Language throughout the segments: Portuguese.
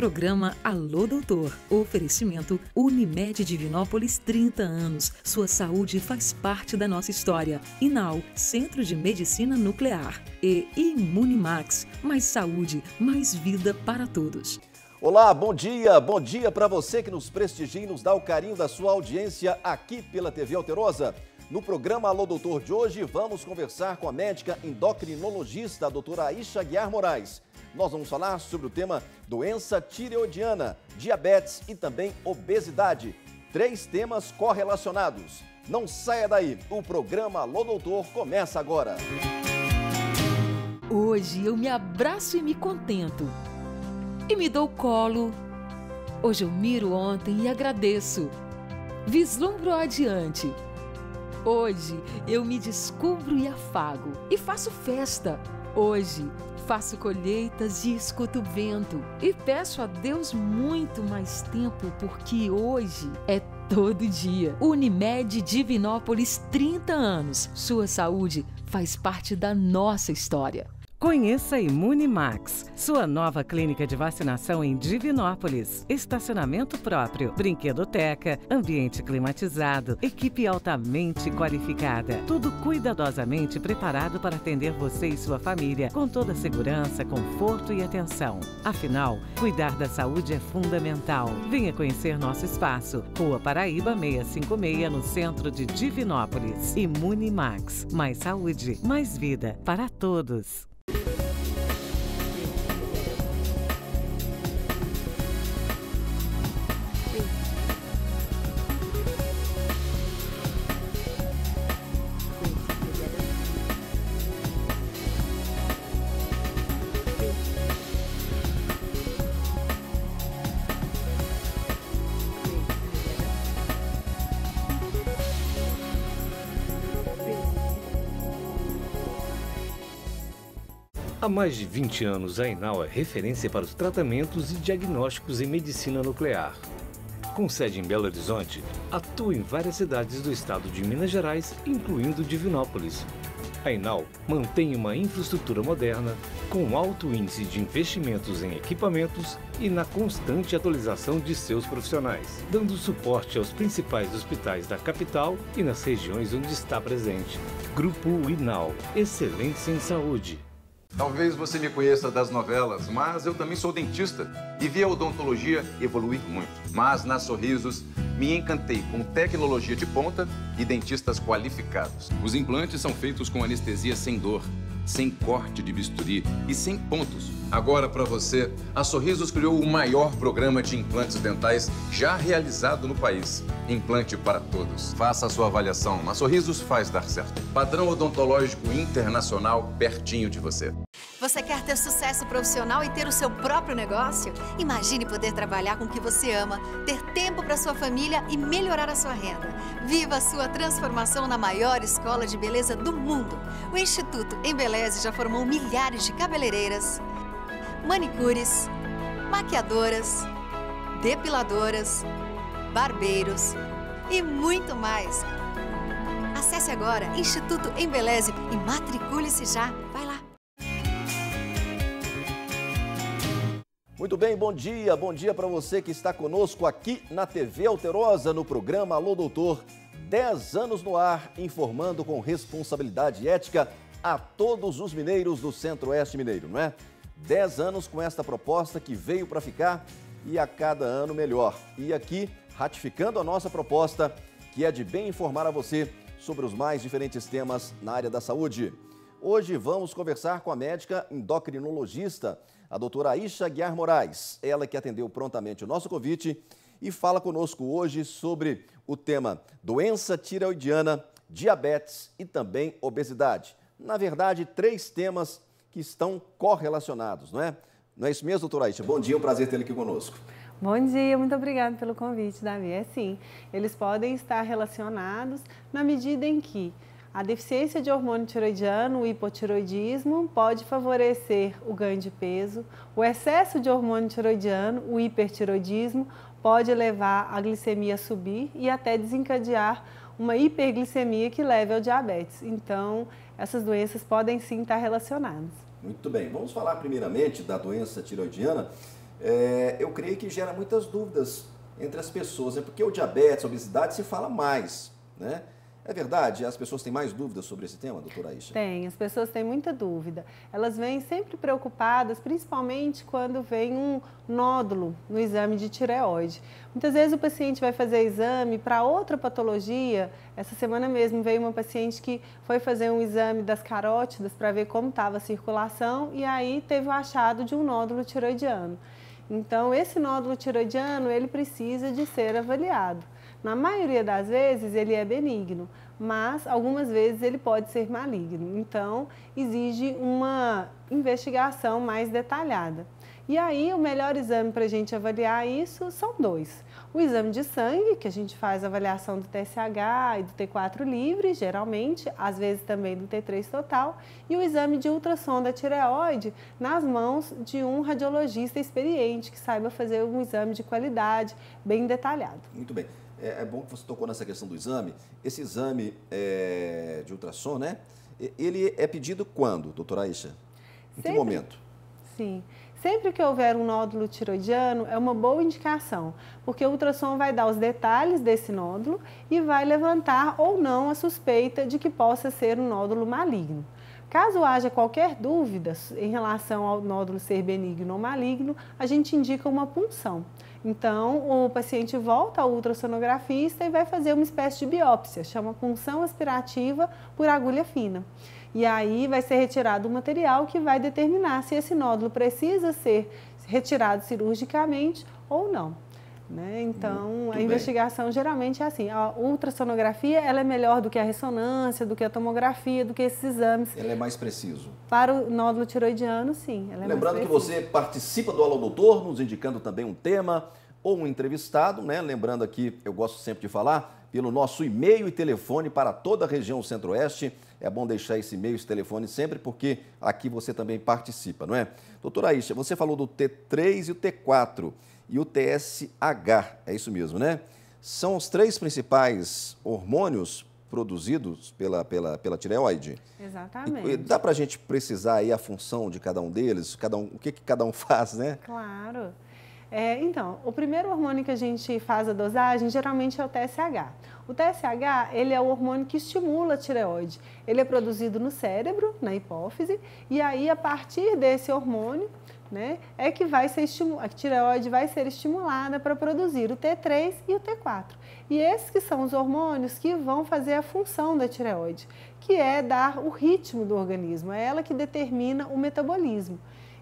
Programa Alô Doutor. Oferecimento Unimed Divinópolis, 30 anos. Sua saúde faz parte da nossa história. Inal, Centro de Medicina Nuclear. E Imunimax. Mais saúde, mais vida para todos. Olá, bom dia para você que nos prestigia e nos dá o carinho da sua audiência aqui pela TV Alterosa. No programa Alô Doutor de hoje, vamos conversar com a médica endocrinologista, a doutora Aisha Guiar Moraes. Nós vamos falar sobre o tema doença tireoidiana, diabetes e também obesidade. 3 temas correlacionados. Não saia daí, o programa Alô Doutor começa agora. Hoje eu me abraço e me contento. E me dou colo. Hoje eu miro ontem e agradeço. Vislumbro adiante. Hoje eu me descubro e afago e faço festa. Hoje faço colheitas e escuto o vento e peço a Deus muito mais tempo, porque hoje é todo dia. Unimed Divinópolis, 30 anos. Sua saúde faz parte da nossa história. Conheça a Imunimax, sua nova clínica de vacinação em Divinópolis. Estacionamento próprio, brinquedoteca, ambiente climatizado, equipe altamente qualificada. Tudo cuidadosamente preparado para atender você e sua família com toda a segurança, conforto e atenção. Afinal, cuidar da saúde é fundamental. Venha conhecer nosso espaço. Rua Paraíba 656, no centro de Divinópolis. Imunimax, mais saúde, mais vida para todos. Há mais de 20 anos, a Inal é referência para os tratamentos e diagnósticos em medicina nuclear. Com sede em Belo Horizonte, atua em várias cidades do estado de Minas Gerais, incluindo Divinópolis. A Inal mantém uma infraestrutura moderna, com alto índice de investimentos em equipamentos e na constante atualização de seus profissionais, dando suporte aos principais hospitais da capital e nas regiões onde está presente. Grupo Inal, excelência em saúde. Talvez você me conheça das novelas, mas eu também sou dentista e vi a odontologia evoluir muito. Mas na Sorrisos me encantei com tecnologia de ponta e dentistas qualificados. Os implantes são feitos com anestesia sem dor, sem corte de bisturi e sem pontos. Agora, para você, a Sorrisos criou o maior programa de implantes dentais já realizado no país. Implante para todos. Faça a sua avaliação. A Sorrisos faz dar certo. Padrão odontológico internacional pertinho de você. Você quer ter sucesso profissional e ter o seu próprio negócio? Imagine poder trabalhar com o que você ama, ter tempo para sua família e melhorar a sua renda. Viva a sua transformação na maior escola de beleza do mundo. O Instituto Embeleze já formou milhares de cabeleireiras, manicures, maquiadoras, depiladoras, barbeiros e muito mais. Acesse agora Instituto Embeleze e matricule-se já. Vai lá! Muito bem, bom dia para você que está conosco aqui na TV Alterosa, no programa Alô Doutor. 10 anos no ar, informando com responsabilidade ética a todos os mineiros do Centro-Oeste Mineiro, não é? 10 anos com esta proposta que veio para ficar e a cada ano melhor. E aqui, ratificando a nossa proposta, que é de bem informar a você sobre os mais diferentes temas na área da saúde. Hoje vamos conversar com a médica endocrinologista, a doutora Aisha Guiar Moraes. Ela que atendeu prontamente o nosso convite e fala conosco hoje sobre o tema doença tireoidiana, diabetes e também obesidade. Na verdade, 3 temas que estão correlacionados, não é? Não é isso mesmo, doutora Aisha? Bom dia, é um prazer tê-la aqui conosco. Bom dia, muito obrigada pelo convite, Davi. É sim, eles podem estar relacionados na medida em que a deficiência de hormônio tireoidiano, o hipotireoidismo, pode favorecer o ganho de peso. O excesso de hormônio tireoidiano, o hipertireoidismo, pode levar a glicemia a subir e até desencadear uma hiperglicemia que leve ao diabetes. Então, essas doenças podem sim estar relacionadas. Muito bem, vamos falar primeiramente da doença tireoidiana. eu creio que gera muitas dúvidas entre as pessoas, né? Porque o diabetes, a obesidade se fala mais, né? É verdade? As pessoas têm mais dúvidas sobre esse tema, doutora Aisha? Tem, as pessoas têm muita dúvida. Elas vêm sempre preocupadas, principalmente quando vem um nódulo no exame de tireoide. Muitas vezes o paciente vai fazer exame para outra patologia. Essa semana mesmo veio uma paciente que foi fazer um exame das carótidas para ver como estava a circulação e aí teve o achado de um nódulo tiroidiano. Então, esse nódulo tiroidiano, ele precisa de ser avaliado. Na maioria das vezes, ele é benigno, mas algumas vezes ele pode ser maligno. Então, exige uma investigação mais detalhada. E aí, o melhor exame para a gente avaliar isso são dois. O exame de sangue, que a gente faz a avaliação do TSH e do T4 livre, geralmente, às vezes também do T3 total, e o exame de ultrassom da tireoide nas mãos de um radiologista experiente, que saiba fazer um exame de qualidade bem detalhado. Muito bem. É bom que você tocou nessa questão do exame. Esse exame de ultrassom, né? Ele é pedido quando, doutora Aisha? Em que momento? Sim. Sempre que houver um nódulo tiroidiano, é uma boa indicação, porque o ultrassom vai dar os detalhes desse nódulo e vai levantar ou não a suspeita de que possa ser um nódulo maligno. Caso haja qualquer dúvida em relação ao nódulo ser benigno ou maligno, a gente indica uma punção. Então, o paciente volta ao ultrassonografista e vai fazer uma espécie de biópsia, chama punção aspirativa por agulha fina. E aí vai ser retirado o material que vai determinar se esse nódulo precisa ser retirado cirurgicamente ou não. Né? Então, a investigação geralmente é assim, a ultrassonografia ela é melhor do que a ressonância, do que a tomografia, do que esses exames. Ela é mais preciso. Para o nódulo tiroidiano, sim. Ela é Lembrando mais que você participa do Alô Doutor, nos indicando também um tema ou um entrevistado, né? Lembrando aqui, eu gosto sempre de falar, pelo nosso e-mail e telefone para toda a região Centro-Oeste. É bom deixar esse e-mail e esse telefone sempre, porque aqui você também participa, não é? Doutora Aisha, você falou do T3 e o T4 e o TSH, é isso mesmo, né? São os três principais hormônios produzidos pela tireoide. Exatamente. E dá para a gente precisar aí a função de cada um deles, o que cada um faz, né? Claro. Então, o primeiro hormônio que a gente faz a dosagem geralmente é o TSH. O TSH, ele é o hormônio que estimula a tireoide. Ele é produzido no cérebro, na hipófise, e aí a partir desse hormônio, né, é que a tireoide vai ser estimulada para produzir o T3 e o T4. E esses que são os hormônios que vão fazer a função da tireoide, que é dar o ritmo do organismo, é ela que determina o metabolismo.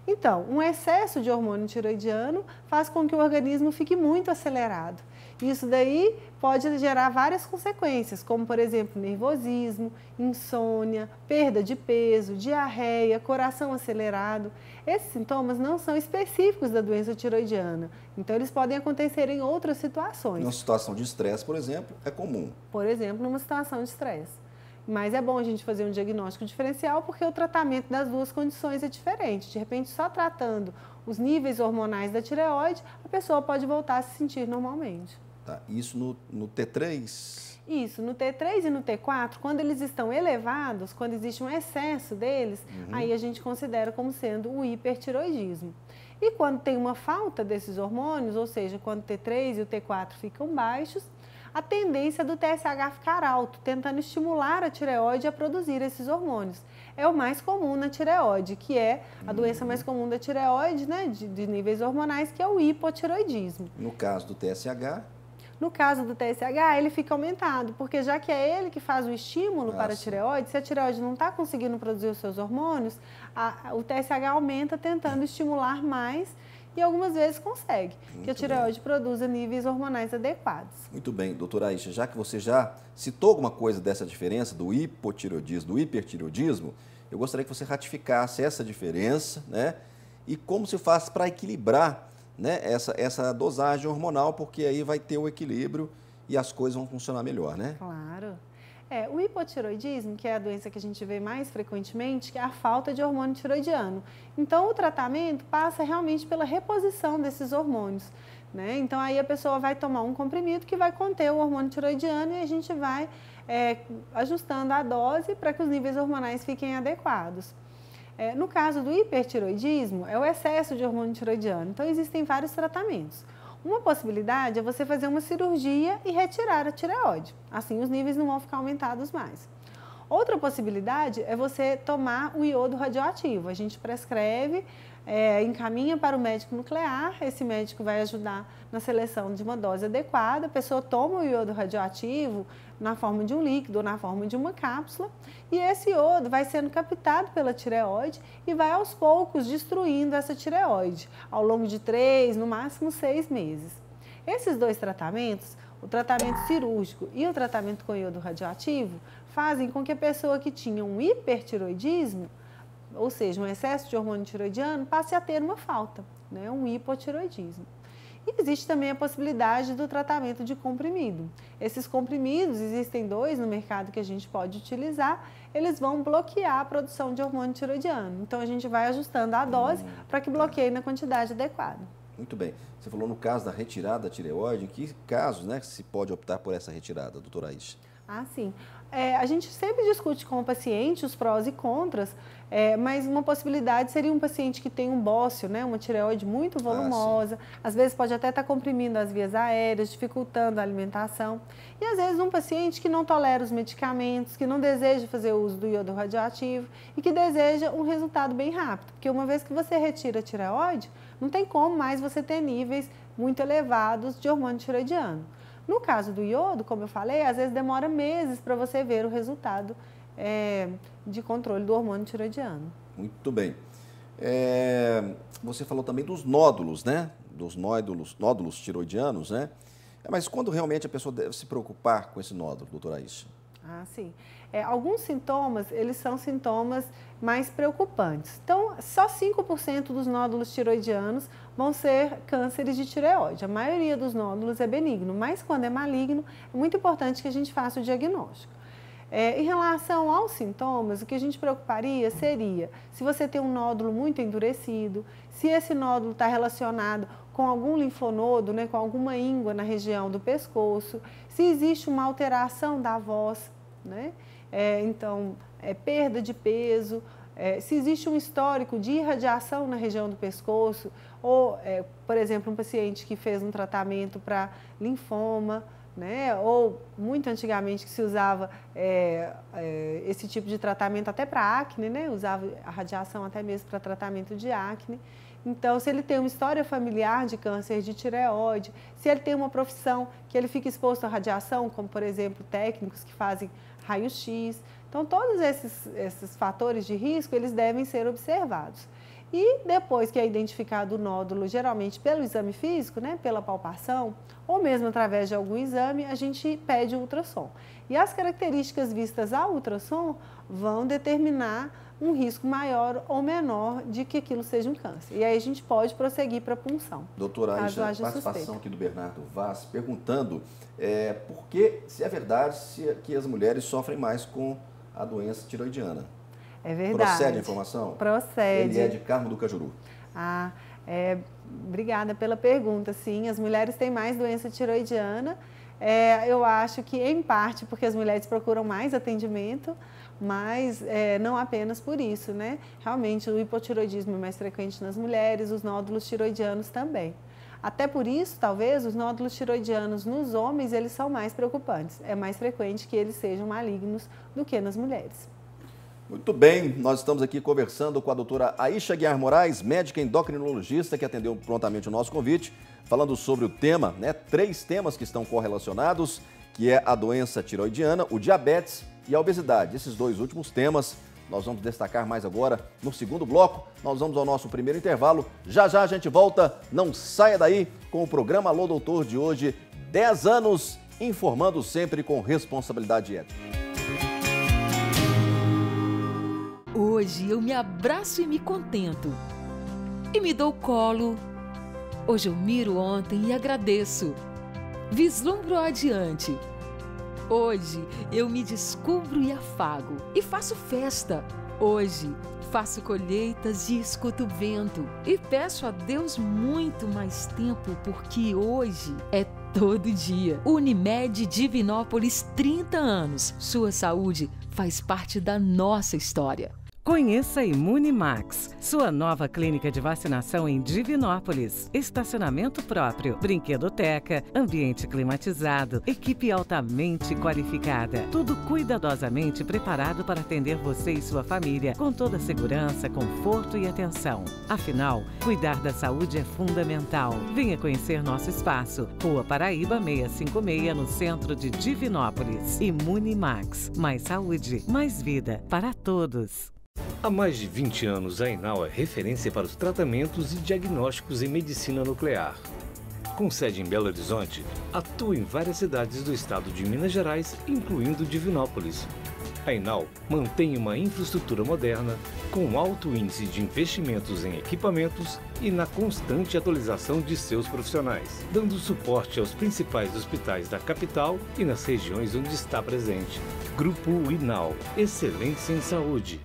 Então, um excesso de hormônio tiroidiano faz com que o organismo fique muito acelerado. Isso daí pode gerar várias consequências, como, por exemplo, nervosismo, insônia, perda de peso, diarreia, coração acelerado. Esses sintomas não são específicos da doença tiroidiana, então eles podem acontecer em outras situações. Numa situação de estresse, por exemplo, é comum. Por exemplo, numa situação de estresse. Mas é bom a gente fazer um diagnóstico diferencial porque o tratamento das duas condições é diferente. De repente, só tratando os níveis hormonais da tireoide, a pessoa pode voltar a se sentir normalmente. Tá, isso no T3? Isso, no T3 e no T4, quando eles estão elevados, quando existe um excesso deles, aí a gente considera como sendo o hipertiroidismo. E quando tem uma falta desses hormônios, ou seja, quando o T3 e o T4 ficam baixos, a tendência do TSH ficar alto, tentando estimular a tireoide a produzir esses hormônios. É o mais comum na tireoide, que é a doença mais comum da tireoide, né, de níveis hormonais, que é o hipotiroidismo. No caso do TSH? No caso do TSH, ele fica aumentado, porque já que é ele que faz o estímulo para a tireoide, se a tireoide não está conseguindo produzir os seus hormônios, o TSH aumenta tentando estimular mais e algumas vezes consegue, que a tireoide produza níveis hormonais adequados. Muito bem, doutora Aisha, já que você já citou alguma coisa dessa diferença do hipotireoidismo, do hipertireoidismo, eu gostaria que você ratificasse essa diferença, né? E como se faz para equilibrar, né, essa dosagem hormonal, porque aí vai ter o equilíbrio e as coisas vão funcionar melhor, né? Claro. O hipotiroidismo, que é a doença que a gente vê mais frequentemente, que é a falta de hormônio tiroidiano. Então, o tratamento passa realmente pela reposição desses hormônios, né? Então, aí a pessoa vai tomar um comprimido que vai conter o hormônio tiroidiano e a gente vai ajustando a dose para que os níveis hormonais fiquem adequados. No caso do hipertireoidismo, é o excesso de hormônio tireoidiano. Então, existem vários tratamentos. Uma possibilidade é você fazer uma cirurgia e retirar a tireoide. Assim, os níveis não vão ficar aumentados mais. Outra possibilidade é você tomar o iodo radioativo. A gente prescreve, encaminha para o médico nuclear, esse médico vai ajudar na seleção de uma dose adequada, a pessoa toma o iodo radioativo na forma de um líquido ou na forma de uma cápsula, e esse iodo vai sendo captado pela tireoide e vai aos poucos destruindo essa tireoide, ao longo de 3, no máximo 6 meses. Esses dois tratamentos, o tratamento cirúrgico e o tratamento com iodo radioativo, fazem com que a pessoa que tinha um hipertireoidismo, ou seja, um excesso de hormônio tireoidiano, passe a ter uma falta, né? Um hipotireoidismo. E existe também a possibilidade do tratamento de comprimido. Esses comprimidos, existem 2 no mercado que a gente pode utilizar, eles vão bloquear a produção de hormônio tireoidiano. Então, a gente vai ajustando a dose para que bloqueie na quantidade adequada. Muito bem. Você falou no caso da retirada da tireoide, em que casos, né, se pode optar por essa retirada, doutora Aisha? Ah, sim. A gente sempre discute com o paciente os prós e contras, mas uma possibilidade seria um paciente que tem um bócio, né, uma tireoide muito volumosa, às vezes pode até estar comprimindo as vias aéreas, dificultando a alimentação. E às vezes um paciente que não tolera os medicamentos, que não deseja fazer uso do iodo radioativo e que deseja um resultado bem rápido, porque uma vez que você retira a tireoide, não tem como mais você ter níveis muito elevados de hormônio tireoidiano. No caso do iodo, como eu falei, às vezes demora meses para você ver o resultado de controle do hormônio tireoidiano. Muito bem. Você falou também dos nódulos, né? Dos nódulos tireoidianos, né? Mas quando realmente a pessoa deve se preocupar com esse nódulo, doutora Aisha? Ah, sim. Alguns sintomas, eles são sintomas mais preocupantes. Então, só 5% dos nódulos tireoidianos vão ser cânceres de tireoide. A maioria dos nódulos é benigno, mas quando é maligno, é muito importante que a gente faça o diagnóstico. Em relação aos sintomas, o que a gente preocuparia seria se você tem um nódulo muito endurecido, se esse nódulo está relacionado com algum linfonodo, né, com alguma íngua na região do pescoço, se existe uma alteração da voz, né? Então, perda de peso, se existe um histórico de irradiação na região do pescoço, ou, por exemplo, um paciente que fez um tratamento para linfoma, né? Ou muito antigamente que se usava esse tipo de tratamento até para acne, né? Usava a radiação até mesmo para tratamento de acne. Então, se ele tem uma história familiar de câncer de tireoide, se ele tem uma profissão que ele fica exposto à radiação, como, por exemplo, técnicos que fazem raio-x. Então, todos esses fatores de risco, eles devem ser observados. E depois que é identificado o nódulo, geralmente pelo exame físico, né, pela palpação, ou mesmo através de algum exame, a gente pede o ultrassom. E as características vistas ao ultrassom vão determinar um risco maior ou menor de que aquilo seja um câncer. E aí a gente pode prosseguir para a punção. Doutora Aisha, participação aqui do Bernardo Vaz, perguntando por que, se é verdade, que as mulheres sofrem mais com a doença tireoidiana. É verdade. Procede a informação? Procede. Ele é de Carmo do Cajuru. Obrigada pela pergunta. Sim, as mulheres têm mais doença tireoidiana. Eu acho que, em parte, porque as mulheres procuram mais atendimento, mas não apenas por isso, né? Realmente, o hipotireoidismo é mais frequente nas mulheres, os nódulos tireoidianos também. Até por isso, talvez, os nódulos tireoidianos nos homens, eles são mais preocupantes. É mais frequente que eles sejam malignos do que nas mulheres. Muito bem, nós estamos aqui conversando com a doutora Aisha Guiar Moraes, médica endocrinologista, que atendeu prontamente o nosso convite, falando sobre o tema, né? 3 temas que estão correlacionados, que é a doença tireoidiana, o diabetes e a obesidade. Esses 2 últimos temas nós vamos destacar mais agora no segundo bloco. Nós vamos ao nosso primeiro intervalo. Já já a gente volta, não saia daí com o programa Alô Doutor de hoje, 10 anos, informando sempre com responsabilidade ética. Hoje eu me abraço e me contento. E me dou colo. Hoje eu miro ontem e agradeço. Vislumbro adiante. Hoje eu me descubro e afago. E faço festa. Hoje faço colheitas e escuto o vento. E peço a Deus muito mais tempo, porque hoje é todo dia. Unimed Divinópolis, 30 anos. Sua saúde faz parte da nossa história. Conheça a Imunimax, sua nova clínica de vacinação em Divinópolis. Estacionamento próprio, brinquedoteca, ambiente climatizado, equipe altamente qualificada. Tudo cuidadosamente preparado para atender você e sua família com toda a segurança, conforto e atenção. Afinal, cuidar da saúde é fundamental. Venha conhecer nosso espaço. Rua Paraíba 656, no centro de Divinópolis. Imunimax, mais saúde, mais vida para todos. Há mais de 20 anos, a Enal é referência para os tratamentos e diagnósticos em medicina nuclear. Com sede em Belo Horizonte, atua em várias cidades do estado de Minas Gerais, incluindo Divinópolis. A Enal mantém uma infraestrutura moderna, com alto índice de investimentos em equipamentos e na constante atualização de seus profissionais, dando suporte aos principais hospitais da capital e nas regiões onde está presente. Grupo Enal, excelência em saúde.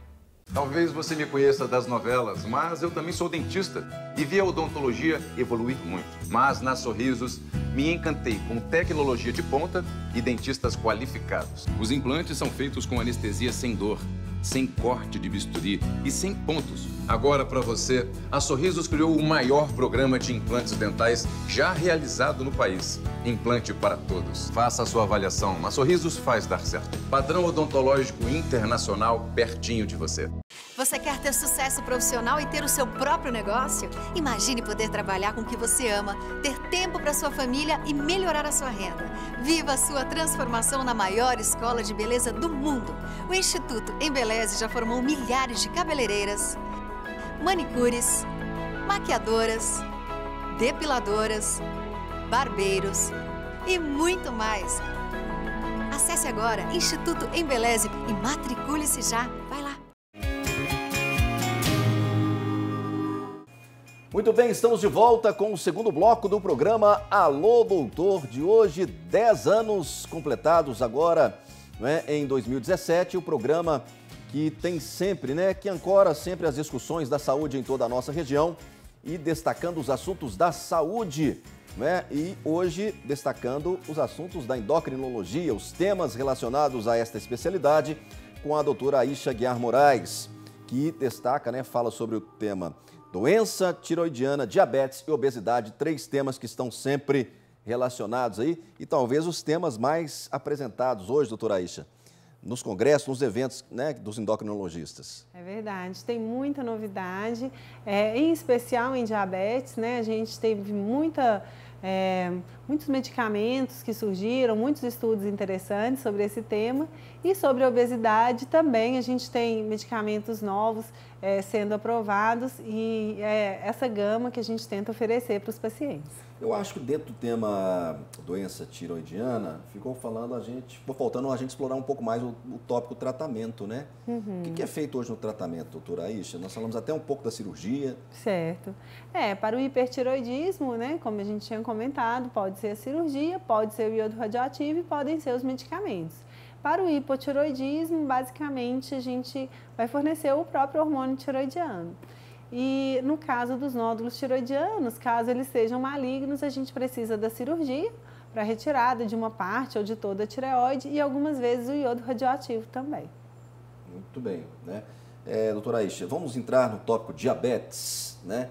Talvez você me conheça das novelas, mas eu também sou dentista e vi a odontologia evoluir muito. Mas na Sorrisos, me encantei com tecnologia de ponta e dentistas qualificados. Os implantes são feitos com anestesia sem dor, sem corte de bisturi e sem pontos. Agora, para você, a Sorrisos criou o maior programa de implantes dentais já realizado no país. Implante para todos. Faça a sua avaliação. A Sorrisos faz dar certo. Padrão odontológico internacional pertinho de você. Você quer ter sucesso profissional e ter o seu próprio negócio? Imagine poder trabalhar com o que você ama, ter tempo para sua família e melhorar a sua renda. Viva a sua transformação na maior escola de beleza do mundo. O Instituto Embeleze já formou milhares de cabeleireiras, manicures, maquiadoras, depiladoras, barbeiros e muito mais. Acesse agora Instituto Embeleze e matricule-se já. Vai lá! Muito bem, estamos de volta com o segundo bloco do programa Alô Doutor de hoje, 10 anos completados agora, né, em 2017, o programa que tem sempre, né, que ancora sempre as discussões da saúde em toda a nossa região e destacando os assuntos da saúde, né, e hoje destacando os assuntos da endocrinologia, os temas relacionados a esta especialidade com a doutora Aisha Guiar Moraes, que destaca, né, fala sobre o tema doença tiroidiana, diabetes e obesidade, 3 temas que estão sempre relacionados aí e talvez os temas mais apresentados hoje, doutora Aisha, nos congressos, nos eventos, né, dos endocrinologistas. É verdade, tem muita novidade, em especial em diabetes, né? A gente teve muitos medicamentos que surgiram, muitos estudos interessantes sobre esse tema e sobre a obesidade também a gente tem medicamentos novos sendo aprovados e essa gama que a gente tenta oferecer para os pacientes. Eu acho que dentro do tema doença tiroidiana, ficou faltando a gente explorar um pouco mais o tópico tratamento, né? Uhum. O que é feito hoje no tratamento, doutora Aisha? Nós falamos até um pouco da cirurgia. Certo. Para o hipertiroidismo, né, como a gente tinha comentado, pode ser a cirurgia, pode ser o iodo radioativo e podem ser os medicamentos. Para o hipotiroidismo, basicamente, a gente vai fornecer o próprio hormônio tiroidiano. E no caso dos nódulos tiroidianos, caso eles sejam malignos, a gente precisa da cirurgia para retirada de uma parte ou de toda a tireoide e algumas vezes o iodo radioativo também. Muito bem, né? Doutora Aisha, vamos entrar no tópico diabetes, né?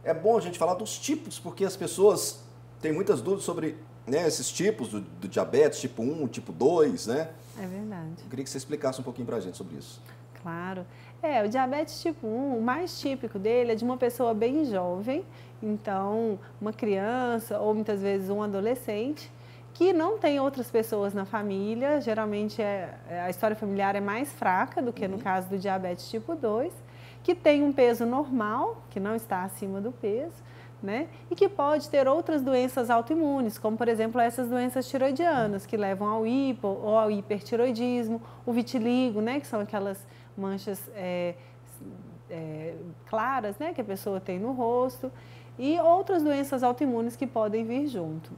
É bom a gente falar dos tipos, porque as pessoas têm muitas dúvidas sobre, né, esses tipos do diabetes, tipo 1, tipo 2, né? É verdade. Eu queria que você explicasse um pouquinho para a gente sobre isso. Claro. O diabetes tipo 1, o mais típico dele é de uma pessoa bem jovem, então uma criança ou muitas vezes um adolescente, que não tem outras pessoas na família, geralmente a história familiar é mais fraca do que no caso do diabetes tipo 2, que tem um peso normal, que não está acima do peso, né? E que pode ter outras doenças autoimunes, como por exemplo essas doenças tiroidianas, que levam ao hipo ou ao hipertiroidismo, o vitiligo, né? Que são aquelas manchas claras, né? Que a pessoa tem no rosto, e outras doenças autoimunes que podem vir junto.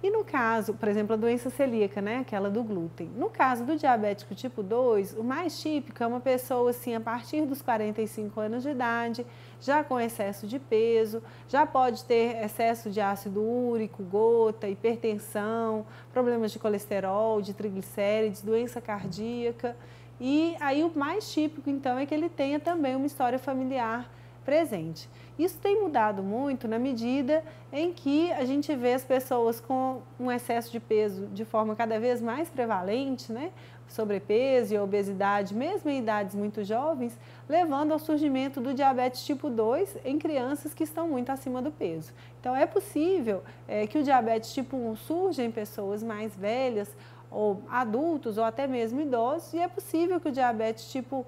E no caso, por exemplo, a doença celíaca, né, aquela do glúten. No caso do diabético tipo 2, o mais típico é uma pessoa assim, a partir dos 45 anos de idade, já com excesso de peso, já pode ter excesso de ácido úrico, gota, hipertensão, problemas de colesterol, de triglicérides, doença cardíaca. E aí o mais típico, então, é que ele tenha também uma história familiar presente. Isso tem mudado muito na medida em que a gente vê as pessoas com um excesso de peso de forma cada vez mais prevalente, né? Sobrepeso e obesidade, mesmo em idades muito jovens, levando ao surgimento do diabetes tipo 2 em crianças que estão muito acima do peso. Então, é possível que o diabetes tipo 1 surja em pessoas mais velhas, ou adultos, ou até mesmo idosos, e é possível que o diabetes tipo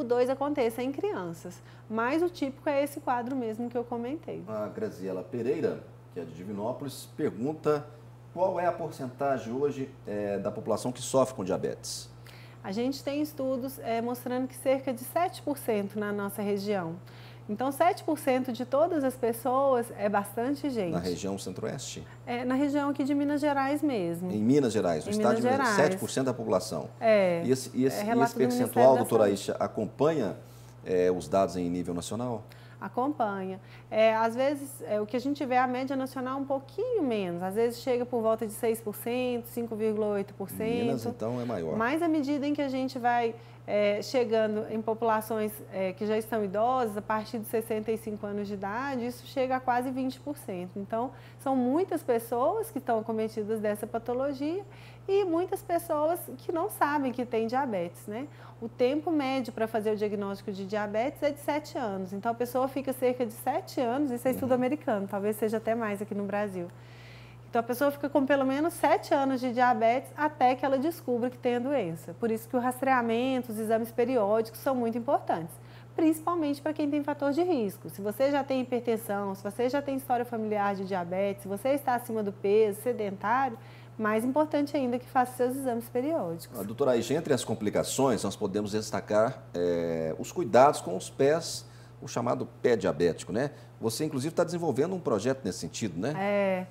2 aconteça em crianças, mas o típico é esse quadro mesmo que eu comentei. A Graziela Pereira, que é de Divinópolis, pergunta qual é a porcentagem hoje da população que sofre com diabetes? A gente tem estudos mostrando que cerca de 7% na nossa região. Então, 7% de todas as pessoas é bastante gente. Na região centro-oeste? Na região aqui de Minas Gerais mesmo. Em Minas Gerais, no estado de Minas Gerais, 7% da população. E esse percentual, doutora Aisha, acompanha os dados em nível nacional? Acompanha. Às vezes, o que a gente vê, a média nacional um pouquinho menos. Às vezes chega por volta de 6%, 5,8%. Minas, então, é maior. Mas à medida em que a gente vai chegando em populações que já estão idosas, a partir de 65 anos de idade, isso chega a quase 20%. Então, são muitas pessoas que estão acometidas dessa patologia e muitas pessoas que não sabem que têm diabetes, né? O tempo médio para fazer o diagnóstico de diabetes é de 7 anos. Então, a pessoa fica cerca de 7 anos, isso é estudo americano, talvez seja até mais aqui no Brasil. Então, a pessoa fica com pelo menos 7 anos de diabetes até que ela descubra que tem a doença. Por isso que o rastreamento, os exames periódicos são muito importantes, principalmente para quem tem fator de risco. Se você já tem hipertensão, se você já tem história familiar de diabetes, se você está acima do peso, sedentário, mais importante ainda que faça seus exames periódicos. Doutora Aisha, entre as complicações, nós podemos destacar os cuidados com os pés, o chamado pé diabético, né? Você, inclusive, está desenvolvendo um projeto nesse sentido, né?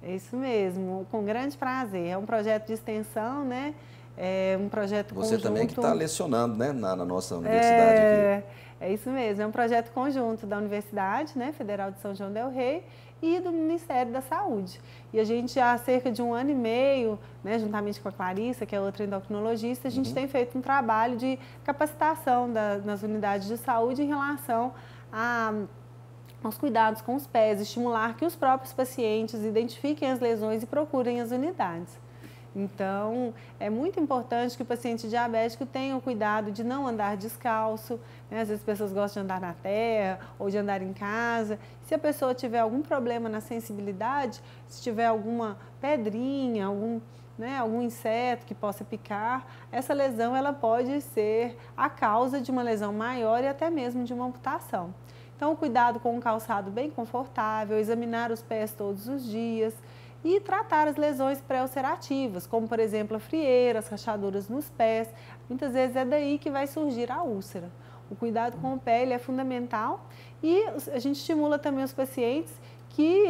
É isso mesmo, com grande prazer. É um projeto de extensão, né? É um projeto conjunto. Você também que está lecionando, né, na nossa universidade aqui. É isso mesmo, é um projeto conjunto da Universidade, né, Federal de São João del Rei e do Ministério da Saúde. E a gente, há cerca de 1 ano e meio, né, juntamente com a Clarissa, que é outra endocrinologista, a gente tem feito um trabalho de capacitação nas unidades de saúde em relação aos cuidados com os pés, estimular que os próprios pacientes identifiquem as lesões e procurem as unidades. Então, é muito importante que o paciente diabético tenha o cuidado de não andar descalço, né? Às vezes as pessoas gostam de andar na terra ou de andar em casa. Se a pessoa tiver algum problema na sensibilidade, se tiver alguma pedrinha, algum inseto que possa picar, essa lesão ela pode ser a causa de uma lesão maior e até mesmo de uma amputação. Então, o cuidado com um calçado bem confortável, examinar os pés todos os dias e tratar as lesões pré-ulcerativas, como, por exemplo, a frieira, as rachaduras nos pés. Muitas vezes é daí que vai surgir a úlcera. O cuidado com o pé ele é fundamental e a gente estimula também os pacientes que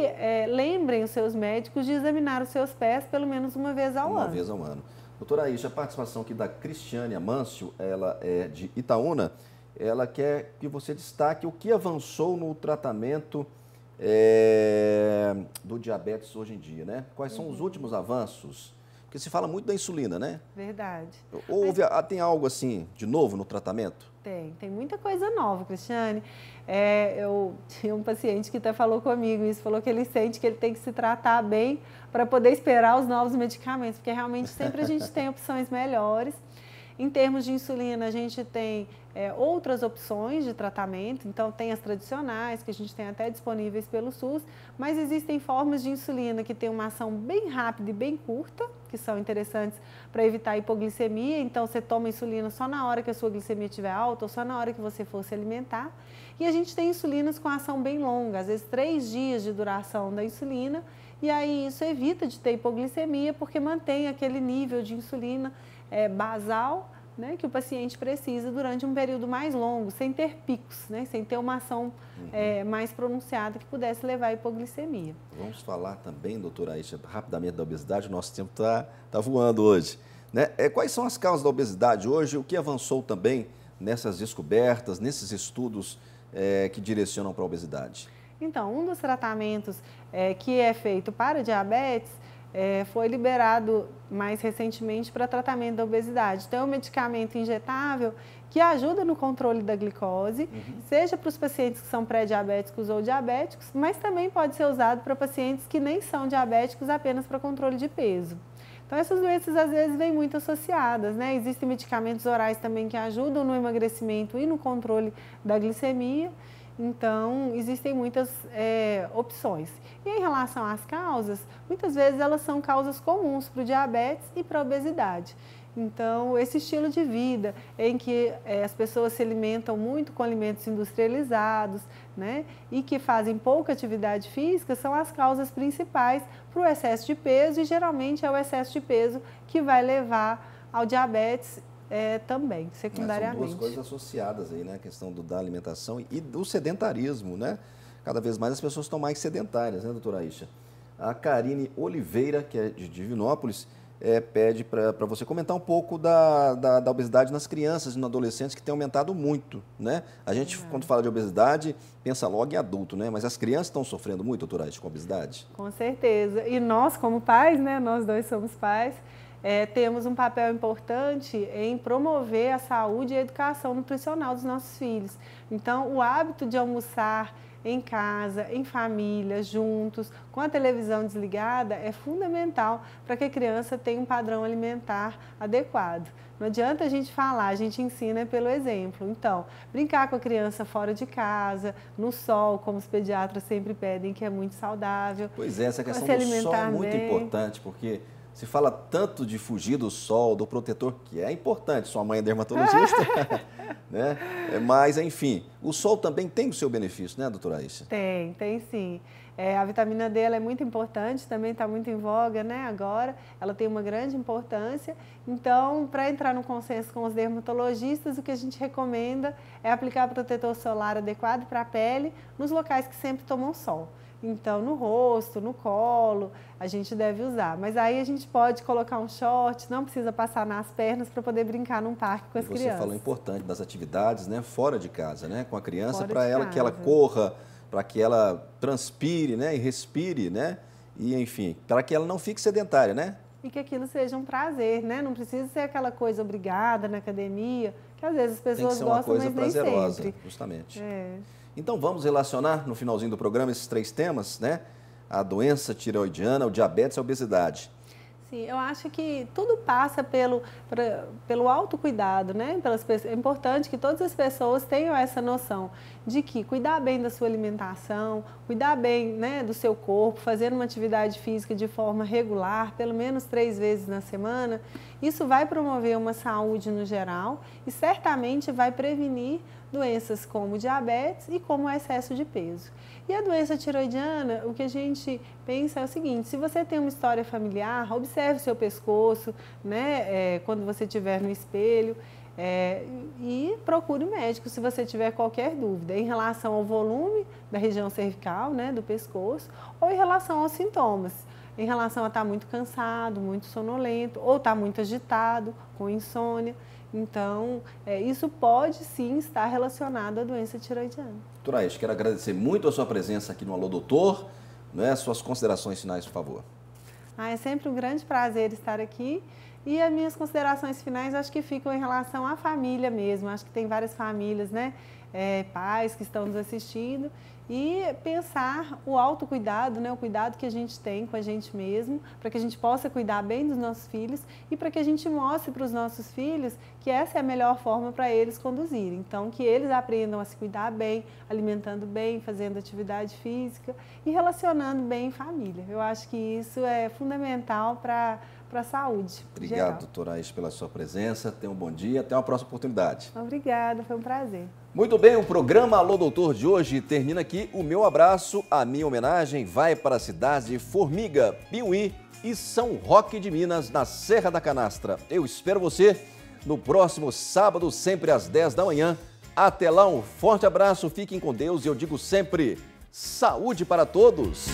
lembrem os seus médicos de examinar os seus pés pelo menos uma vez ao ano. Uma vez ao ano. Doutora Aisha, a participação aqui da Cristiane Amâncio, ela é de Itaúna. Ela quer que você destaque o que avançou no tratamento do diabetes hoje em dia, né? Quais são os últimos avanços? Porque se fala muito da insulina, né? Verdade. Tem algo assim de novo no tratamento? Tem muita coisa nova, Cristiane. Eu tinha um paciente que até falou comigo isso, falou que ele sente que ele tem que se tratar bem para poder esperar os novos medicamentos, porque realmente sempre a gente tem opções melhores. Em termos de insulina, a gente tem outras opções de tratamento, então tem as tradicionais, que a gente tem até disponíveis pelo SUS, mas existem formas de insulina que têm uma ação bem rápida e bem curta, que são interessantes para evitar a hipoglicemia, então você toma insulina só na hora que a sua glicemia estiver alta ou só na hora que você for se alimentar. E a gente tem insulinas com ação bem longa, às vezes 3 dias de duração da insulina, e aí isso evita de ter hipoglicemia, porque mantém aquele nível de insulina basal, né, que o paciente precisa durante um período mais longo, sem ter picos, né, sem ter uma ação mais pronunciada que pudesse levar à hipoglicemia. Vamos falar também, doutora Aisha, rapidamente da obesidade, o nosso tempo está voando hoje. Né? Quais são as causas da obesidade hoje? O que avançou também nessas descobertas, nesses estudos que direcionam para a obesidade? Então, um dos tratamentos que é feito para diabetes foi liberado mais recentemente para tratamento da obesidade. Então, é um medicamento injetável que ajuda no controle da glicose, seja para os pacientes que são pré-diabéticos ou diabéticos, mas também pode ser usado para pacientes que nem são diabéticos, apenas para controle de peso. Então, essas doenças às vezes vêm muito associadas, né? Existem medicamentos orais também que ajudam no emagrecimento e no controle da glicemia. Então, existem muitas opções. E em relação às causas, muitas vezes elas são causas comuns para o diabetes e para a obesidade. Então, esse estilo de vida em que as pessoas se alimentam muito com alimentos industrializados, né, e que fazem pouca atividade física, são as causas principais para o excesso de peso, e geralmente é o excesso de peso que vai levar ao diabetes também, secundariamente. São duas coisas associadas aí, né? A questão da alimentação e do sedentarismo, né? Cada vez mais as pessoas estão mais sedentárias, né, doutora Aisha? A Karine Oliveira, que é de Divinópolis, pede para você comentar um pouco da obesidade nas crianças e nos adolescentes, que tem aumentado muito, né? A gente, quando fala de obesidade, pensa logo em adulto, né? Mas as crianças estão sofrendo muito, doutora Aisha, com obesidade? Com certeza. E nós, como pais, né? Nós dois somos pais, temos um papel importante em promover a saúde e a educação nutricional dos nossos filhos. Então, o hábito de almoçar em casa, em família, juntos, com a televisão desligada, é fundamental para que a criança tenha um padrão alimentar adequado. Não adianta a gente falar, a gente ensina pelo exemplo. Então, brincar com a criança fora de casa, no sol, como os pediatras sempre pedem, que é muito saudável. Pois é, essa questão do sol é muito importante, porque se fala tanto de fugir do sol, do protetor, que é importante, sua mãe é dermatologista, né? Mas, enfim, o sol também tem o seu benefício, né, doutora Aisha? Tem sim. A vitamina D ela é muito importante, também está muito em voga, né, agora. Ela tem uma grande importância. Então, para entrar no consenso com os dermatologistas, o que a gente recomenda é aplicar protetor solar adequado para a pele nos locais que sempre tomam sol. Então, no rosto, no colo, a gente deve usar. Mas aí a gente pode colocar um short, não precisa passar nas pernas para poder brincar num parque com as crianças. Você falou importante das atividades, né, fora de casa, né, com a criança, para ela que ela corra, para que ela transpire, né, e respire, né, e enfim, para que ela não fique sedentária, né? E que aquilo seja um prazer, né? Não precisa ser aquela coisa obrigada na academia, que às vezes as pessoas gostam, mas nem sempre. Tem que ser uma coisa prazerosa, justamente. Então vamos relacionar no finalzinho do programa esses três temas, né? A doença tireoidiana, o diabetes e a obesidade. Sim, eu acho que tudo passa pelo autocuidado, né? É importante que todas as pessoas tenham essa noção de que cuidar bem da sua alimentação, cuidar bem, né, do seu corpo, fazendo uma atividade física de forma regular, pelo menos 3 vezes na semana, isso vai promover uma saúde no geral e certamente vai prevenir doenças como diabetes e como o excesso de peso. E a doença tireoidiana, o que a gente pensa é o seguinte: se você tem uma história familiar, observe o seu pescoço, né, quando você estiver no espelho, e procure o médico se você tiver qualquer dúvida em relação ao volume da região cervical, né, do pescoço, ou em relação aos sintomas, em relação a estar muito cansado, muito sonolento, ou estar muito agitado, com insônia. Então, isso pode sim estar relacionado à doença tireoidiana. Doutora Aisha, quero agradecer muito a sua presença aqui no Alô Doutor, né? Suas considerações finais, por favor. É sempre um grande prazer estar aqui. E as minhas considerações finais acho que ficam em relação à família mesmo. Acho que tem várias famílias, né? Pais que estão nos assistindo, e pensar o autocuidado, né, o cuidado que a gente tem com a gente mesmo, para que a gente possa cuidar bem dos nossos filhos e para que a gente mostre para os nossos filhos que essa é a melhor forma para eles conduzirem. Então, que eles aprendam a se cuidar bem, alimentando bem, fazendo atividade física e relacionando bem em família. Eu acho que isso é fundamental para a saúde. Obrigado, doutora Aisha, pela sua presença. Tenha um bom dia. Até uma próxima oportunidade. Obrigada, foi um prazer. Muito bem, o programa Alô Doutor de hoje termina aqui. O meu abraço, a minha homenagem vai para a cidade de Formiga, Piuí e São Roque de Minas, na Serra da Canastra. Eu espero você no próximo sábado, sempre às 10 da manhã. Até lá, um forte abraço, fiquem com Deus e eu digo sempre, saúde para todos!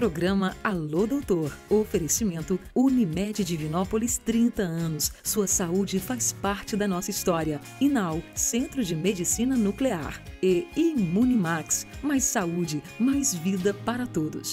Programa Alô Doutor. Oferecimento Unimed Divinópolis, 30 anos. Sua saúde faz parte da nossa história. Inal, Centro de Medicina Nuclear. E Imunimax. Mais saúde, mais vida para todos.